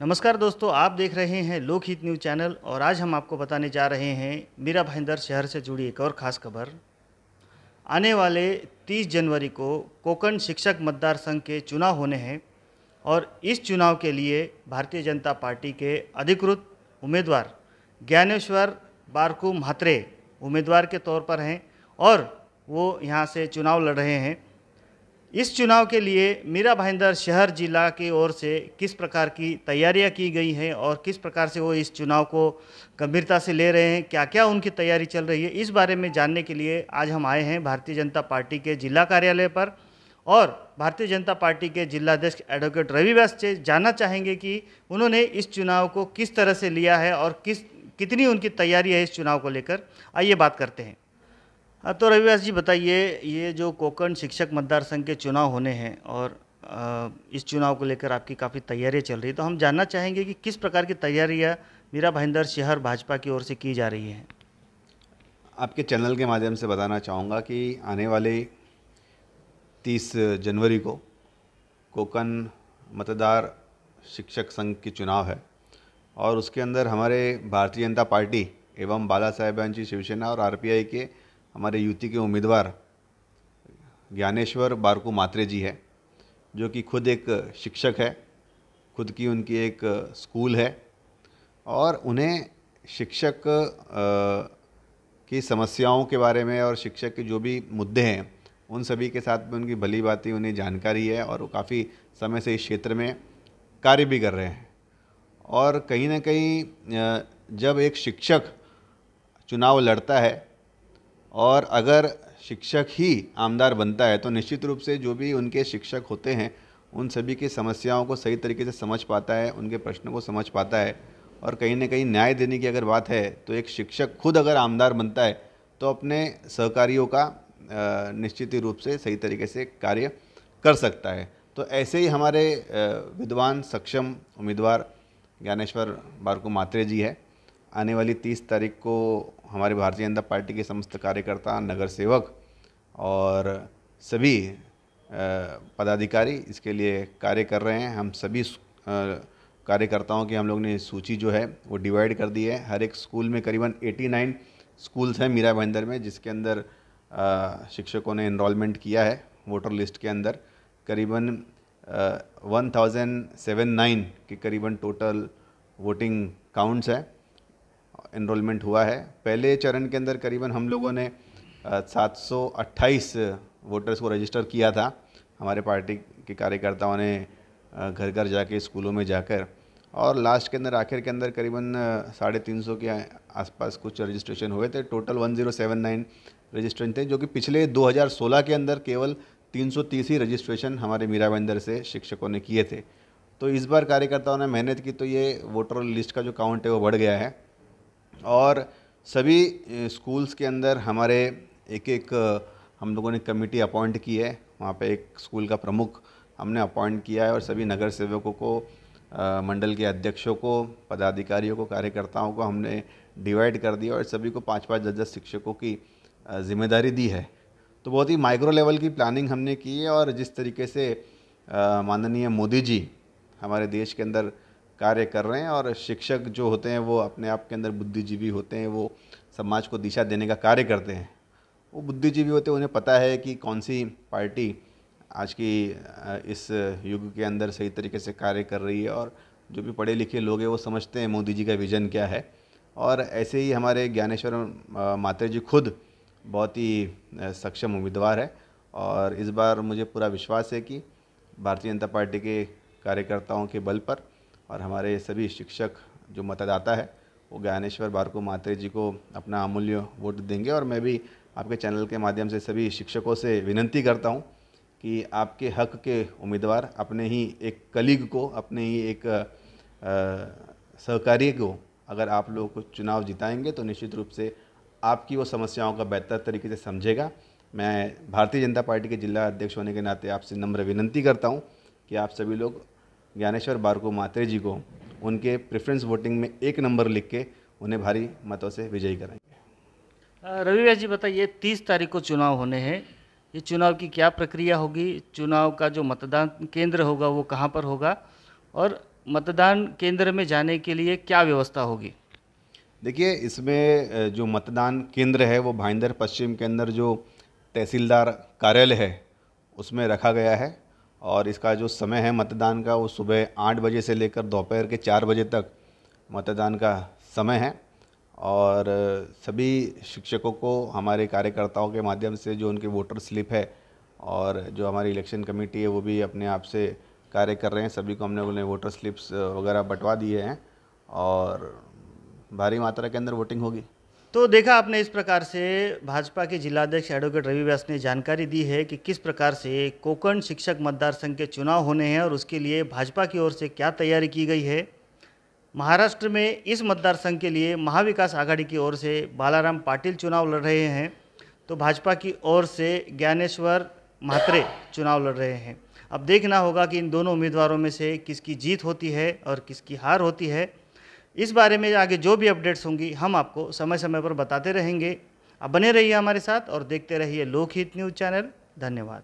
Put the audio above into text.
नमस्कार दोस्तों, आप देख रहे हैं लोकहित न्यूज़ चैनल और आज हम आपको बताने जा रहे हैं मीरा भाईंदर शहर से जुड़ी एक और ख़ास खबर। आने वाले 30 जनवरी को कोंकण शिक्षक मतदार संघ के चुनाव होने हैं और इस चुनाव के लिए भारतीय जनता पार्टी के अधिकृत उम्मीदवार ज्ञानेश्वर बारकू म्हात्रे उम्मीदवार के तौर पर हैं और वो यहाँ से चुनाव लड़ रहे हैं। इस चुनाव के लिए मीरा भाईंदर शहर जिला की ओर से किस प्रकार की तैयारियां की गई हैं और किस प्रकार से वो इस चुनाव को गंभीरता से ले रहे हैं, क्या क्या उनकी तैयारी चल रही है, इस बारे में जानने के लिए आज हम आए हैं भारतीय जनता पार्टी के जिला कार्यालय पर और भारतीय जनता पार्टी के जिलाध्यक्ष एडवोकेट रवि व्यास से जानना चाहेंगे कि उन्होंने इस चुनाव को किस तरह से लिया है और कितनी उनकी तैयारी है इस चुनाव को लेकर। आइए बात करते हैं। तो रवि व्यास जी बताइए, ये जो कोंकण शिक्षक मतदार संघ के चुनाव होने हैं और इस चुनाव को लेकर आपकी काफ़ी तैयारियां चल रही है, तो हम जानना चाहेंगे कि किस प्रकार की तैयारियां मीरा भाईंदर शहर भाजपा की ओर से की जा रही हैं। आपके चैनल के माध्यम से बताना चाहूँगा कि आने वाले 30 जनवरी को कोंकण मतदार शिक्षक संघ की चुनाव है और उसके अंदर हमारे भारतीय जनता पार्टी एवं बाला साहेबांची शिवसेना और आरपीआई के हमारे युति के उम्मीदवार ज्ञानेश्वर बारकू म्हात्रे जी है, जो कि खुद एक शिक्षक है, खुद की उनकी एक स्कूल है और उन्हें शिक्षक की समस्याओं के बारे में और शिक्षक के जो भी मुद्दे हैं उन सभी के साथ में उनकी भली भांति उन्हें जानकारी है और वो काफ़ी समय से इस क्षेत्र में कार्य भी कर रहे हैं। और कहीं ना कहीं जब एक शिक्षक चुनाव लड़ता है और अगर शिक्षक ही आमदार बनता है तो निश्चित रूप से जो भी उनके शिक्षक होते हैं उन सभी की समस्याओं को सही तरीके से समझ पाता है, उनके प्रश्नों को समझ पाता है और कहीं ना कहीं न्याय देने की अगर बात है तो एक शिक्षक खुद अगर आमदार बनता है तो अपने सहकारियों का निश्चित ही रूप से सही तरीके से कार्य कर सकता है। तो ऐसे ही हमारे विद्वान सक्षम उम्मीदवार ज्ञानेश्वर बारकू म्हात्रे जी है। आने वाली 30 तारीख को हमारे भारतीय जनता पार्टी के समस्त कार्यकर्ता, नगर सेवक और सभी पदाधिकारी इसके लिए कार्य कर रहे हैं। हम सभी कार्यकर्ताओं की हम लोग ने सूची जो है वो डिवाइड कर दी है। हर एक स्कूल में करीबन 89 स्कूल्स हैं मीरा भाईंदर में, जिसके अंदर शिक्षकों ने एनरोलमेंट किया है। वोटर लिस्ट के अंदर करीबन 1079 के करीबन टोटल वोटिंग काउंट्स है, एनरोलमेंट हुआ है। पहले चरण के अंदर करीबन हम लोगों ने 728 वोटर्स को रजिस्टर किया था। हमारे पार्टी के कार्यकर्ताओं ने घर घर जाके स्कूलों में जाकर, और लास्ट के अंदर आखिर के अंदर करीबन 350 के आसपास कुछ रजिस्ट्रेशन हुए थे। टोटल 1079 रजिस्ट्रेशन थे, जो कि पिछले 2016 के अंदर केवल 330 ही रजिस्ट्रेशन हमारे मीरा भाईंदर से शिक्षकों ने किए थे। तो इस बार कार्यकर्ताओं ने मेहनत की तो ये वोटर लिस्ट का जो काउंट है वो बढ़ गया है और सभी स्कूल्स के अंदर हमारे एक हम लोगों ने कमेटी अपॉइंट की है। वहाँ पे एक स्कूल का प्रमुख हमने अपॉइंट किया है और सभी नगर सेवकों को, मंडल के अध्यक्षों को, पदाधिकारियों को, कार्यकर्ताओं को हमने डिवाइड कर दिया और सभी को 5-5, 10-10 शिक्षकों की जिम्मेदारी दी है। तो बहुत ही माइक्रो लेवल की प्लानिंग हमने की है और जिस तरीके से माननीय मोदी जी हमारे देश के अंदर कार्य कर रहे हैं और शिक्षक जो होते हैं वो अपने आप के अंदर बुद्धिजीवी होते हैं, वो समाज को दिशा देने का कार्य करते हैं। वो बुद्धिजीवी होते हैं, उन्हें पता है कि कौन सी पार्टी आज की इस युग के अंदर सही तरीके से कार्य कर रही है और जो भी पढ़े लिखे लोग हैं वो समझते हैं मोदी जी का विज़न क्या है। और ऐसे ही हमारे ज्ञानेश्वर म्हात्रे जी खुद बहुत ही सक्षम उम्मीदवार है और इस बार मुझे पूरा विश्वास है कि भारतीय जनता पार्टी के कार्यकर्ताओं के बल पर और हमारे सभी शिक्षक जो मतदाता है वो ज्ञानेश्वर बारकू म्हात्रे जी को अपना अमूल्य वोट देंगे। और मैं भी आपके चैनल के माध्यम से सभी शिक्षकों से विनती करता हूं कि आपके हक के उम्मीदवार अपने ही एक कलीग को, अपने ही एक सहकारी को अगर आप लोग को चुनाव जिताएंगे तो निश्चित रूप से आपकी वो समस्याओं का बेहतर तरीके से समझेगा। मैं भारतीय जनता पार्टी के जिला अध्यक्ष होने के नाते आपसे नम्र विनती करता हूँ कि आप सभी लोग ज्ञानेश्वर बारकू म्हात्रे जी को उनके प्रेफरेंस वोटिंग में 1 नंबर लिख के उन्हें भारी मतों से विजयी कराएंगे। रवि व्यास जी बताइए, 30 तारीख को चुनाव होने हैं, ये चुनाव की क्या प्रक्रिया होगी, चुनाव का जो मतदान केंद्र होगा वो कहाँ पर होगा और मतदान केंद्र में जाने के लिए क्या व्यवस्था होगी? देखिए, इसमें जो मतदान केंद्र है वो भाईंदर पश्चिम के अंदर जो तहसीलदार कार्यालय है उसमें रखा गया है, और इसका जो समय है मतदान का वो सुबह 8 बजे से लेकर दोपहर के 4 बजे तक मतदान का समय है। और सभी शिक्षकों को हमारे कार्यकर्ताओं के माध्यम से जो उनकी वोटर स्लिप है और जो हमारी इलेक्शन कमेटी है वो भी अपने आप से कार्य कर रहे हैं। सभी को हमने उन्हें वोटर स्लिप्स वगैरह बंटवा दिए हैं और भारी मात्रा के अंदर वोटिंग होगी। तो देखा आपने, इस प्रकार से भाजपा के जिलाध्यक्ष एडवोकेट रवि व्यास ने जानकारी दी है कि किस प्रकार से कोंकण शिक्षक मतदार संघ के चुनाव होने हैं और उसके लिए भाजपा की ओर से क्या तैयारी की गई है। महाराष्ट्र में इस मतदार संघ के लिए महाविकास आघाड़ी की ओर से बालाराम पाटिल चुनाव लड़ रहे हैं, तो भाजपा की ओर से ज्ञानेश्वर म्हात्रे चुनाव लड़ रहे हैं। अब देखना होगा कि इन दोनों उम्मीदवारों में से किसकी जीत होती है और किसकी हार होती है। इस बारे में आगे जो भी अपडेट्स होंगी हम आपको समय समय पर बताते रहेंगे। आप बने रहिए हमारे साथ और देखते रहिए लोकहित न्यूज़ चैनल। धन्यवाद।